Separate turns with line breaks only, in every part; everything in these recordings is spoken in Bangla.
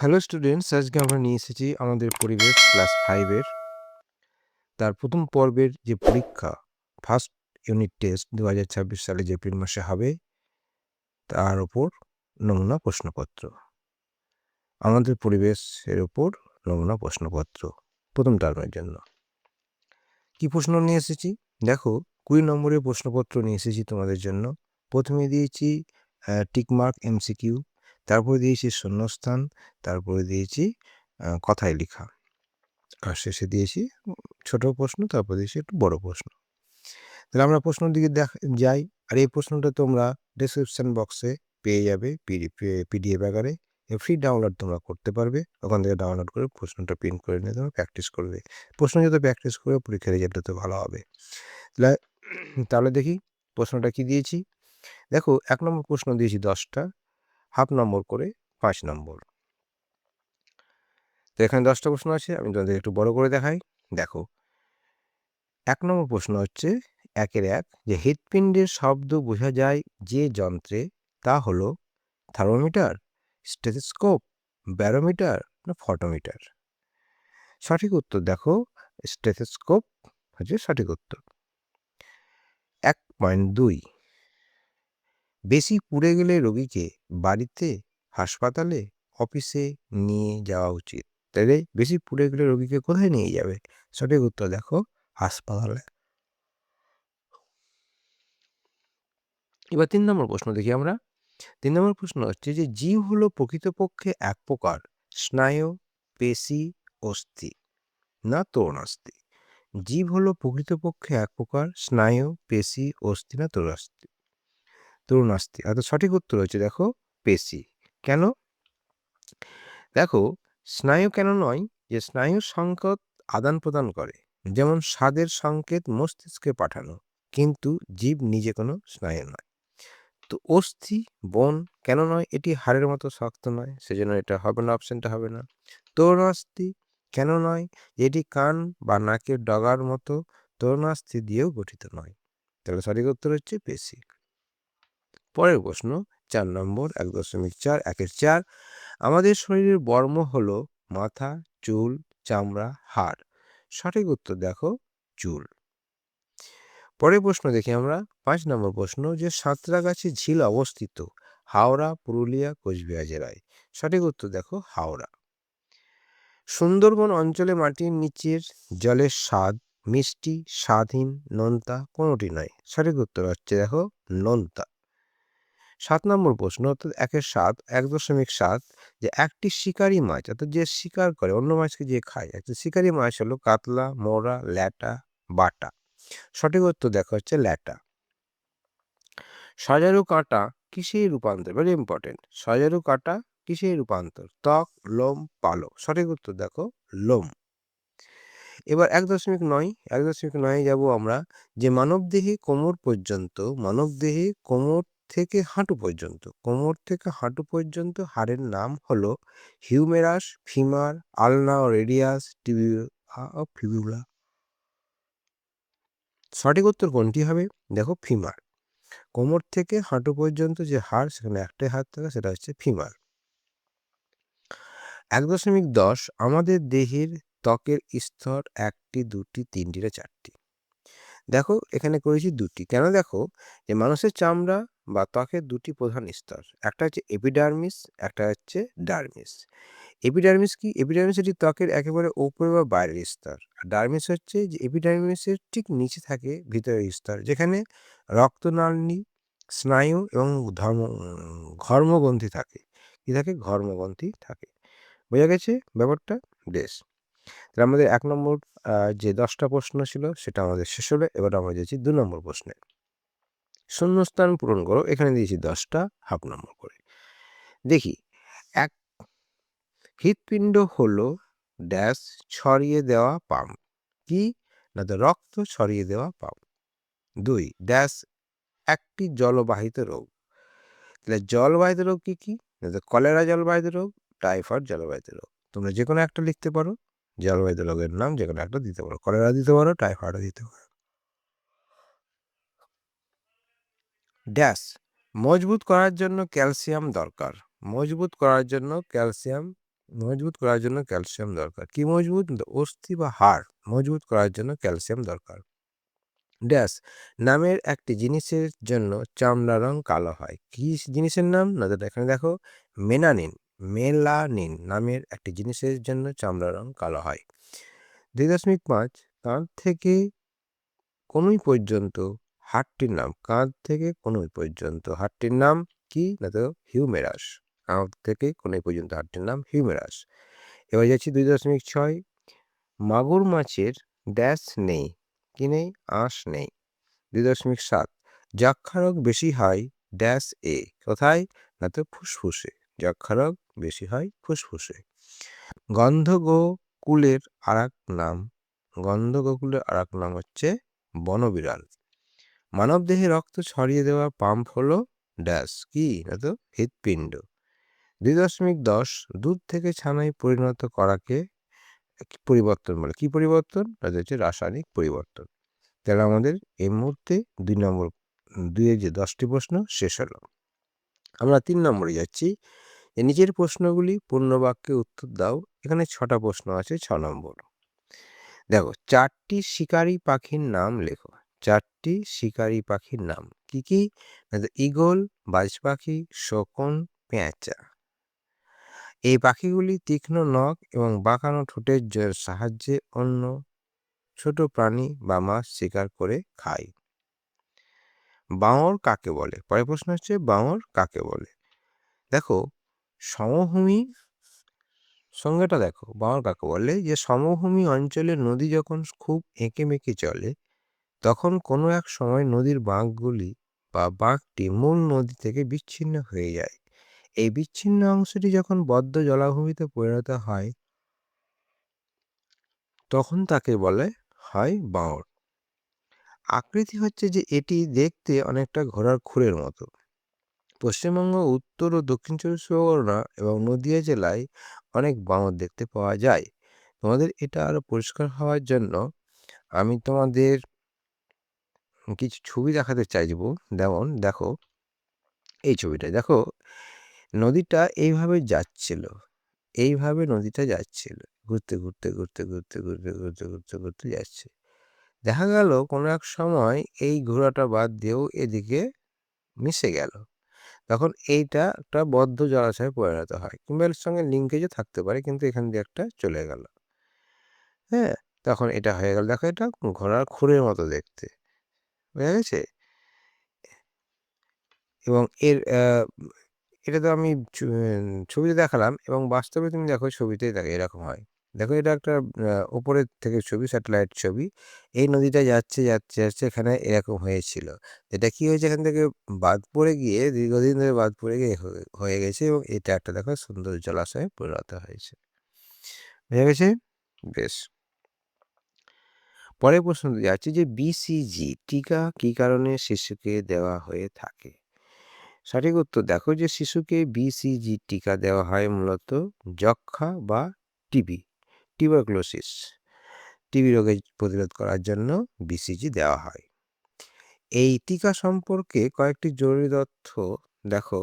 হ্যালো স্টুডেন্টস, আজকে আমরা নিয়ে এসেছি আমাদের পরিবেশ ক্লাস 5 এর তার প্রথম পর্বের যে পরীক্ষা ফার্স্ট ইউনিট টেস্ট 2026 সালে যে এপ্রিল মাসে হবে তার উপর নমুনা প্রশ্নপত্র। আমাদের পরিবেশের উপর নমুনা প্রশ্নপত্র প্রথম টার্মের জন্য। কি প্রশ্ন নিয়ে এসেছি দেখো, 20 নম্বরের প্রশ্নপত্র নিয়ে এসেছি তোমাদের জন্য। প্রথমে দিয়েছি টিকমার্ক এমসিকিউ, তারপরে দিয়েছি শূন্যস্থান, তারপরে দিয়েছি কথায় লেখা, আর শেষে দিয়েছি ছোট প্রশ্ন, তারপর দিয়েছি একটু বড় প্রশ্ন। তাহলে আমরা প্রশ্নের দিকে যাই। আর এই প্রশ্নটা তোমরা ডেসক্রিপশন বক্সে পেয়ে যাবে পিডিএফ আকারে। ফ্রি ডাউনলোড তোমরা করতে পারবে, ওখান থেকে ডাউনলোড করে প্রশ্নটা প্রিন্ট করে নিয়ে তোমরা প্র্যাকটিস করবে। প্রশ্ন যত প্র্যাকটিস করবে পরীক্ষার রেজাল্ট তত ভালো হবে। তাহলে দেখি প্রশ্নটা কি দিয়েছি। দেখো, 1 নম্বর প্রশ্ন দিয়েছি 10টা, হাফ নম্বর করে 5 নম্বর। তো এখানে 10টা প্রশ্ন আছে, আমি তোমাদের একটু বড় করে দেখাই। দেখো, 1 নম্বর প্রশ্ন হচ্ছে 1-এর 1 যে হৃৎপিণ্ডের শব্দ বোঝা যায় যে যন্ত্রে, তা হলো থার্মোমিটার, স্টেথোস্কোপ, ব্যারোমিটার না ফটোমিটার। সঠিক উত্তর দেখো স্টেথোস্কোপ হচ্ছে সঠিক উত্তর। 1.2 বেশি পুড়ে গেলে রোগীকে বাড়িতে, হাসপাতালে, অফিসে নিয়ে যাওয়া উচিত। তাহলে বেশি পুড়ে গেলে রোগীকে কোথায় নিয়ে যাবে? সঠিক উত্তর দেখো হাসপাতালে। এবার 3 নম্বর প্রশ্ন দেখি আমরা। 3 নম্বর প্রশ্ন হচ্ছে যে জীব হলো প্রকৃতপক্ষে এক প্রকার স্নায়ু, পেশি, অস্থি না তরুণাস্থি। জীব হলো প্রকৃতপক্ষে এক প্রকার স্নায়ু, পেশি, অস্থি না তরুণাস্থি। অর্থাৎ সঠিক উত্তর হচ্ছে দেখো পেশি। কেন? দেখো, স্নায়ু কেন নয়? যে স্নায়ুর সংকেত আদান প্রদান করে, যেমন স্বাদের সংকেত মস্তিষ্কে পাঠানো, কিন্তু জীব নিজে কোনো স্নায়ু নয়। তো অস্থি বন কেন নয়? এটি হাড়ের মতো শক্ত নয়, সেজন্য এটা হবে না, অপশনটা হবে না। তরুণাস্থি কেন নয়? এটি কান বা নাকের ডগার মতো তরুণাস্থি দিয়েও গঠিত নয়। তাহলে সঠিক উত্তর হচ্ছে পেশি। পরের প্রশ্ন 4 নম্বর 1.4 1-এর 4 আমাদের শরীরের বর্ম হলো মাথা, চুল, চামড়া, হাড়। সঠিক উত্তর দেখো চুল। পরের প্রশ্ন দেখি আমরা 5 নম্বর প্রশ্ন যে সাঁতরাগাছি ঝিল অবস্থিত হাওড়া, পুরুলিয়া, কোচবিহার জেলায়। সঠিক উত্তর দেখো হাওড়া। সুন্দরবন অঞ্চলে মাটির নিচের জলের স্বাদ মিষ্টি, স্বাদহীন, নোনতা কোনোটি নয়। সঠিক উত্তর হচ্ছে দেখো নোনতা। 7 নম্বর প্রশ্ন অর্থাৎ 1-এর 7 1.7 যে একটি শিকারী মাছ, অর্থাৎ যে শিকার করে অন্য মাছকে যে খায়, একটা শিকারী মাছ হলো কাতলা, মোরা, ল্যাটা, বাটা। সঠিক উত্তর দেখা হচ্ছে ল্যাটা। সজারু কাঁটা কিসে রূপান্তর? Very important. সজারু কাঁটা কিসে রূপান্তর? ত্বক, লোম, পালক। সঠিক উত্তর দেখো লোম। এবার 1.9 যাব আমরা যে মানবদেহে কোমর থেকে হাঁটু পর্যন্ত হাড়ের নাম হলো হিউমেরাস, ফিমার, আলনা, রেডিয়াস, ফিবিউলা। সঠিক উত্তর কোনটি হবে? দেখো ফিমার। কোমর থেকে হাঁটু পর্যন্ত যে হাড়, সেখানে একটাই হাড় থাকে, সেটা হচ্ছে ফিমার। 1.10 আমাদের দেহের ত্বকের স্তর 1টি, 2টি, 3টি না 4টি। দেখো এখানে করেছি 2টি। কেন? দেখো যে মানুষের চামড়া বা ত্বকের 2টি প্রধান স্তর, একটা হচ্ছে এপিডার্মিস, একটা হচ্ছে ডার্মিস। এপিডার্মিস কি? এপিডার্মিস এটি ত্বকের একেবারে উপরে বা বাইরের স্তর। আর ডার্মিস হচ্ছে যে এপিডার্মিসের ঠিক নিচে থাকে ভিতরের স্তর, যেখানে রক্তনালী, স্নায়ু এবং ঘর্মগ্রন্থি থাকে। কি থাকে? ঘর্মগ্রন্থি থাকে। বোঝা গেছে ব্যাপারটা? বেশ। তাহলে আমাদের 1 নম্বর যে 10টা প্রশ্ন ছিল সেটা আমাদের শেষ হলো। এবার আমরা যাচ্ছি 2 নম্বর প্রশ্নে। শূন্যস্থান পূরণ করো। এখানে দিয়েছি 10টা, হাফ নম্বর করে। দেখি, এক হৃৎপিণ্ড হলো ড্যাশ ছড়িয়ে দেওয়া পাম্প। কি? না তো রক্ত ছড়িয়ে দেওয়া পাম্প। 2 ড্যাশ একটি জলবাহিত রোগ। তাহলে জলবাহিত রোগ কি কি? না তো কলেরা জলবাহিত রোগ, টাইফয়েড জলবাহিত রোগ। তোমরা যে কোনো একটা লিখতে পারো, জলবাহিত রোগের নাম যে কোনো একটা দিতে পারো। কলেরা দিতে পারো, টাইফয়েডও দিতে পারো। ড্যাশ মজবুত করার জন্য ক্যালসিয়াম দরকার। মজবুত করার জন্য ক্যালসিয়াম মজবুত করার জন্য ক্যালসিয়াম দরকার। কি মজবুত? অস্থি বা হাড় মজবুত করার জন্য ক্যালসিয়াম দরকার। ড্যাশ নামের একটি জিনিসের জন্য চামড়ার রং কালো হয়। কি জিনিসের নাম? না এখানে দেখো, মেলানিন। মেলানিন নামের একটি জিনিসের জন্য চামড়ার রং কালো হয়। 2.5 কাঁধ থেকে কনুই পর্যন্ত হাড়টির নাম। কাঁধ থেকে কনুই পর্যন্ত হাড়টির নাম কি? না তো হিউমেরাস। কাঁধ থেকে কনুই পর্যন্ত হাড়টির নাম হিউমেরাস। এবার যাচ্ছি 2.6 মাগুর মাছের ড্যাশ নেই। কি নেই? আঁশ নেই। 2.7 যক্ষা রোগ বেশি হয় ড্যাশ এ। কোথায়? না তো ফুসফুসে। যক্ষা রোগ বেশি হয় ফুসফুসে। গন্ধগোকুলের আরেক নাম। গন্ধগোকুলের আরেক নাম হচ্ছে বনবিড়াল। মানবদেহে রক্ত ছড়িয়ে দেওয়া পাম্প হলো ড্যাশ। কি? না তো হৃৎপিণ্ড। 2.10 দুধ থেকে ছানায় পরিণত করাকে পরিবর্তন বলে। কি পরিবর্তন? এটা হচ্ছে রাসায়নিক পরিবর্তন। তাহলে আমাদের এই মুহূর্তে 2 যে 10টি প্রশ্ন শেষ হলো। আমরা 3 নম্বরে যাচ্ছি। নিচের প্রশ্নগুলি পূর্ণ বাক্যে উত্তর দাও। এখানে 6টা প্রশ্ন আছে, 6 নম্বর। দেখো, 4টি শিকারী পাখির নাম লেখো। 4টি শিকারী পাখির নাম কি কি? ঈগল, বাজ পাখি, শকুন, পেঁচা। এই পাখিগুলি তীক্ষ্ণ নখ এবং বাঁকানো ঠোঁটের সাহায্যে অন্য ছোট প্রাণী বা মাছ শিকার করে খায়। বাঁওড় কাকে বলে? পরের প্রশ্ন হচ্ছে বাঁওড় কাকে বলে? দেখো, সমভূমি সংজ্ঞাটা দেখো। বাঁওড় কাকে বলে? যে সমভূমি অঞ্চলে নদী যখন খুব এঁকে মেঁকে চলে, তখন কোনো এক সময় নদীর বাঁকগুলি বা বাঁকটি মূল নদী থেকে বিচ্ছিন্ন হয়ে যায়। এই বিচ্ছিন্ন অংশটি যখন বদ্ধ জলাভূমিতে পরিণত হয়, তখন তাকে বলে হয় বাঁওড়। আকৃতি হচ্ছে যে এটি দেখতে অনেকটা ঘোড়ার খুরের মতো। পশ্চিমবঙ্গ, উত্তর ও দক্ষিণ 24 পরগনা এবং নদিয়া জেলায় অনেক বাঁওড় দেখতে পাওয়া যায়। তোমাদের এটা আরো পরিষ্কার হওয়ার জন্য আমি তোমাদের কিছু ছবি দেখাতে চাইব। যেমন দেখো, এই ছবিটা দেখো, নদীটা এইভাবে যাচ্ছিল। এইভাবে নদীটা যাচ্ছিল, ঘুরতে ঘুরতে ঘুরতে ঘুরতে ঘুরতে ঘুরতে ঘুরতে ঘুরতে যাচ্ছে। দেখা গেল কোনো এক সময় এই ঘোড়াটা বাদ দিয়েও এদিকে মিশে গেল। তখন এইটা একটা বদ্ধ জলাশয়ে পরিণত হয়, কিংবা এর সঙ্গে লিঙ্কেজও থাকতে পারে, কিন্তু এখান দিয়ে একটা চলে গেল। হ্যাঁ, তখন এটা হয়ে গেল। দেখো, এটা ঘোড়ার খুরের মতো দেখতে, বুঝা গেছে? এবং এটা তো আমি ছবিতে দেখালাম, এবং বাস্তবে তুমি দেখো ছবিতে দেখো এরকম হয়। দেখো, এটা একটা উপরের থেকে ছবি, স্যাটেলাইট ছবি। এই নদীটা যাচ্ছে যাচ্ছে যাচ্ছে, এখানে এরকম হয়েছিল। এটা কি হয়েছে? এখান থেকে বাদ পড়ে গিয়ে, দীর্ঘদিন ধরে বাদ পড়ে গিয়ে হয়ে গেছে, এবং এটা একটা দেখো সুন্দর জলাশয়ে পরিণত হয়েছে। বুঝা গেছে? বেশ। পরের প্রশ্ন যাচ্ছে যে BCG টিকা কি কারণে শিশুকে দেওয়া হয়ে থাকে? সঠিক উত্তর দেখো, যে শিশুকে BCG টিকা দেওয়া হয় মূলত যক্ষা বা টিবি, টিউবারকুলোসিস, টিবি রোগের প্রতিরোধ করার জন্য BCG দেওয়া হয়। এই টিকা সম্পর্কে কয়েকটি জরুরি তথ্য দেখো।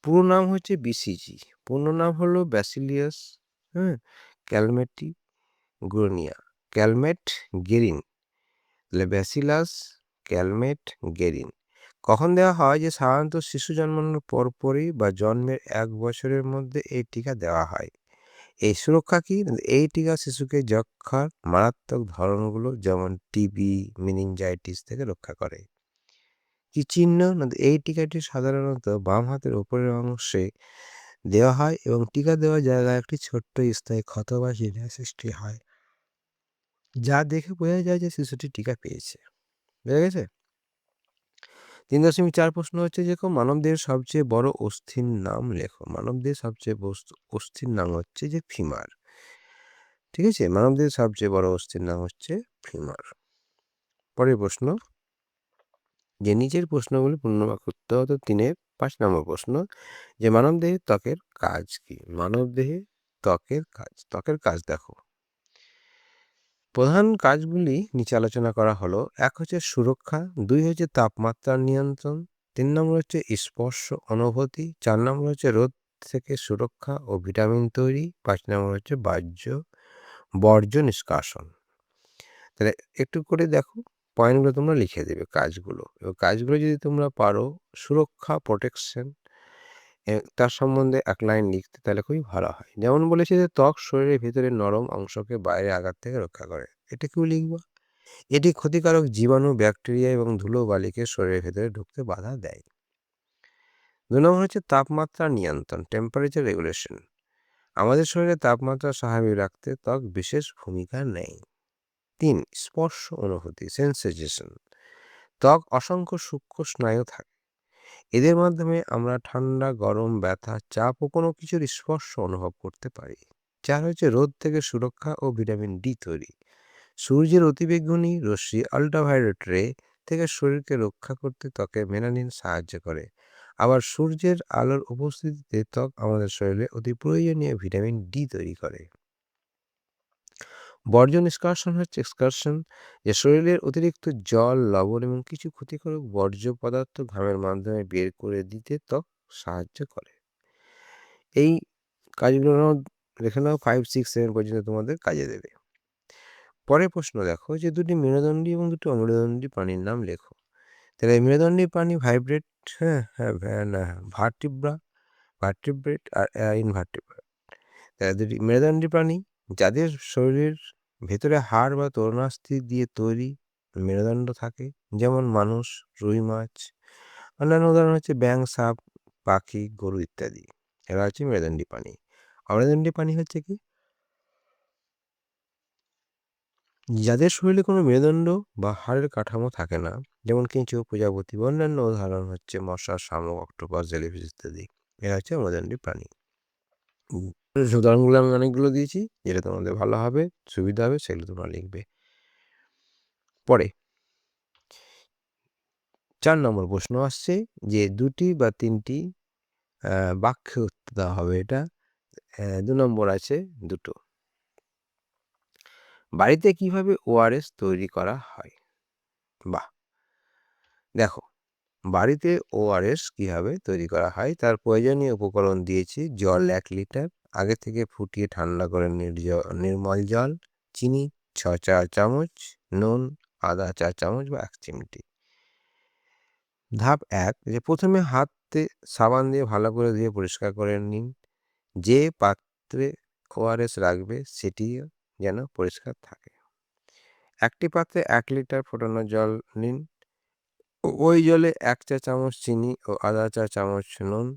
পুরো নাম হচ্ছে BCG, পূর্ণ নাম হলো ব্যাসিলিয়াস ক্যালমেটি গ্রোনিয়া, ক্যালমেট গেরিন, ব্যাসিলাস ক্যালমেট গেরিন। কখন দেওয়া হয়? যে সাধারণত শিশু জন্মানোর পরপরই বা জন্মের 1 বছরের মধ্যে এই টিকা দেওয়া হয়। এই সুরক্ষা কি? এই টিকা শিশুকে যক্ষার মারাত্মক ধরনগুলো যেমন টিবি, মেনিনজাইটিস থেকে রক্ষা করে। কি চিহ্ন? এই টিকাটি সাধারণত বাম হাতের উপরের অংশে দেওয়া হয়, এবং টিকা দেওয়ার জায়গায় একটি ছোট্ট স্থায়ী ক্ষত বা চিহ্নের সৃষ্টি হয়, যা দেখে বোঝা যায় যে শিশুটি টিকা পেয়েছে। বুঝা গেছে? 3.4 প্রশ্ন হচ্ছে যে মানবদেহের সবচেয়ে বড় অস্থির নাম লেখো। মানবদেহের সবচেয়ে অস্থির নাম হচ্ছে যে ফিমার। ঠিক আছে? মানবদেহের সবচেয়ে বড় অস্থির নাম হচ্ছে ফিমার। পরের প্রশ্ন, যে নিচের প্রশ্নগুলি পূর্ণবাক্যে উত্তর হতো। 5 নম্বর প্রশ্ন, যে মানবদেহে ত্বকের কাজ কি? মানবদেহে ত্বকের কাজ। ত্বকের কাজ দেখো, প্রধান কাজগুলি নিচে আলোচনা করা হলো। 1 হচ্ছে সুরক্ষা, 2 হচ্ছে তাপমাত্রার নিয়ন্ত্রণ, 3 নম্বর হচ্ছে স্পর্শ অনুভূতি, 4 নম্বর হচ্ছে রোদ থেকে সুরক্ষা ও ভিটামিন তৈরি। 5 নম্বর হচ্ছে বর্জ্য নিষ্কাশন। তাহলে একটু করে দেখো, পয়েন্টগুলো তোমরা লিখে দেবে, কাজগুলো। কাজগুলো যদি তোমরা পারো, সুরক্ষা, প্রোটেকশন, তার সম্বন্ধে 1 লাইন লিখতে, তাহলে খুবই ভালো হয়। যেমন বলেছে যে ত্বক শরীরের ভেতরের নরম অংশকে বাইরে আঘাত থেকে রক্ষা করে। এটা কেউ লিখবা। এটি ক্ষতিকারক জীবাণু, ব্যাকটেরিয়া এবং ধুলোবালিকে শরীরের ভেতরে ঢুকতে বাধা দেয়। 2 নম্বর হচ্ছে তাপমাত্রা নিয়ন্ত্রণ, টেম্পারেচার রেগুলেশন। আমাদের শরীরে তাপমাত্রা স্বাভাবিক রাখতে ত্বক বিশেষ ভূমিকা নেয়। 3 স্পর্শ অনুভূতি, সেন্সেশন। ত্বক অসংখ্য সূক্ষ্ম স্নায়ু থাকে। এদের মাধ্যমে আমরা ঠান্ডা, গরম, ব্যথা, চাপ ও কোনো কিছুর স্পর্শ অনুভব করতে পারি। 4 হচ্ছে রোদ থেকে সুরক্ষা ও ভিটামিন ডি তৈরি। সূর্যের অতিবেগুনি রশ্মি, আল্ট্রাভায়োলেট রে থেকে শরীরকে রক্ষা করতে ত্বকে মেলানিন সাহায্য করে। আবার সূর্যের আলোর উপস্থিতিতে ত্বক আমাদের শরীরে অতি প্রয়োজনীয় ভিটামিন ডি তৈরি করে। বর্জ্য নিষ্কাশন হচ্ছে এক্সকারশন, যে শরীরের অতিরিক্ত জল, লবণ এবং কিছু ক্ষতিকারক বর্জ্য পদার্থ ঘামের মাধ্যমে বের করে দিতে ত্বক সাহায্য করে। এই কাজগুলো লিখে নাও, 5, 6, 7 পর্যন্ত তোমাদের কাজে দেবে। পরের প্রশ্ন দেখো, যে দুটি মেরুদণ্ডী এবং দুটি অমেরুদণ্ডী প্রাণীর নাম লেখো। তাহলে মেরুদণ্ডী প্রাণী ভাইব্রেট, ভার্টিব্রেট আর ইনভার্টিব্রেট। তাহলে দুটি মেরুদণ্ডী প্রাণী যাদের শরীরের ভেতরে হাড় বা তরুণাস্থি দিয়ে তৈরি মেরুদণ্ড থাকে, যেমন মানুষ, রুই মাছ। অন্যান্য উদাহরণ হচ্ছে ব্যাঙ, সাপ, পাখি, গরু ইত্যাদি। এরা হচ্ছে মেরুদণ্ডী প্রাণী। অমেরুদণ্ডী প্রাণী হচ্ছে কি, যাদের শরীরে কোনো মেরুদণ্ড বা হাড়ের কাঠামো থাকে না, যেমন কেঁচো, প্রজাপতি। অন্যান্য উদাহরণ হচ্ছে মশা, শামুক, অক্টোপাস, জেলিফিশ ইত্যাদি। এরা হচ্ছে অমেরুদণ্ডী প্রাণী। উদাহরণগুলো আমি অনেকগুলো দিয়েছি, যেটা তোমাদের ভালো হবে, সুবিধা হবে, সেগুলো তোমরা লিখবে। পরে 4 নম্বর প্রশ্ন আসছে, যে 2টি বা 3টি বাক্যে উত্তর দেওয়া হবে। এটা 2 নম্বর আছে 2টো। বাড়িতে কিভাবে ওআরএস তৈরি করা হয়? বাহ! দেখো, বাড়িতে ওআরএস কিভাবে তৈরি করা হয় তার প্রয়োজনীয় উপকরণ দিয়েছি। জল 1 লিটার, আগে থেকে ফুটিয়ে ঠান্ডা করে নির্মল জল, চিনি 6 চা চামচ, নুন আধা চা চামচ বা 1 চিমটি। ধাপ 1, যে প্রথমে হাতে সাবান দিয়ে ভালো করে ধুয়ে পরিষ্কার করে নিন। যে পাত্রে ওআরএস রাখবে সেটি যেন পরিষ্কার থাকে। একটি পাত্রে 1 লিটার ফোটানো জল নিন। ওই জলে 1 চা চামচ চিনি ও আধা চা চামচ নুন।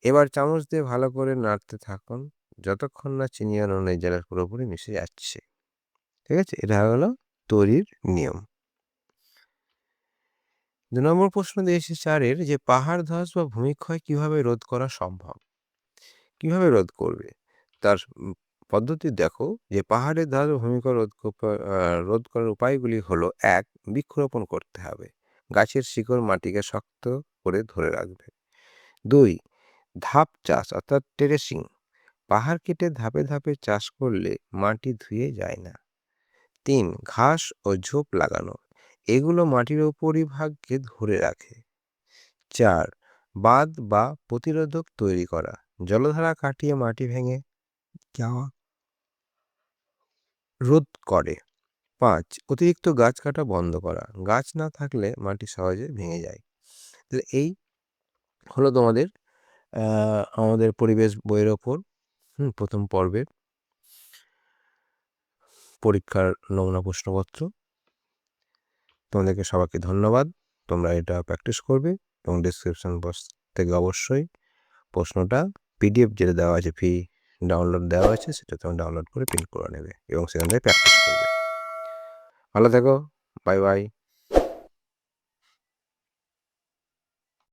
এবার চামচ দিয়ে ভালো করে নাড়তে থাকুন যতক্ষণ না চিনি আর নুন এই জলের পুরোপুরি মিশে যাচ্ছে। ঠিক আছে? এটা হলো তৈরির নিয়ম। 2 নম্বর প্রশ্ন দিয়েছে 4-এর, যে পাহাড় ধস বা ভূমিক্ষয় কিভাবে রোধ করা সম্ভব? কিভাবে রোধ করবে? তার পদ্ধতি দেখো, যে পাহাড়ের ধস বা ভূমিক্ষয় রোধ করার উপায়গুলি হলো: 1, বৃক্ষরোপণ করতে হবে। গাছের শিকড় মাটিকে শক্ত করে ধরে রাখবে। 2, ধাপ চাষ অর্থাৎ টেরেসিং। পাহাড় কেটে ধাপে ধাপে চাষ করলে মাটি ধুয়ে যায় না। 3, ঘাস ও ঝোপ লাগানো। এগুলো মাটির উপরিভাগকে ধরে রাখে। 4, বাঁধ বা প্রতিরোধক তৈরি করা। জলধারা কাটিয়ে মাটি ভেঙে যাওয়া রোধ করে। 5, অতিরিক্ত গাছ কাটা বন্ধ করা। গাছ না থাকলে মাটি সহজে ভেঙে যায়। তাহলে এই হলো তোমাদের আমাদের পরিবেশ বইয়ের ওপর প্রথম পর্বের পরীক্ষার নমুনা প্রশ্নপত্র। তোমাদেরকে সবাইকে ধন্যবাদ। তোমরা এটা প্র্যাকটিস করবে এবং ডেসক্রিপশন বক্স থেকে অবশ্যই প্রশ্নটা পিডিএফ যেটা দেওয়া আছে, ডাউনলোড দেওয়া আছে, সেটা তোমরা ডাউনলোড করে প্রিন্ট করে নেবে এবং সেখান থেকে প্র্যাকটিস করবে। ভালো থেকো, বাই বাই।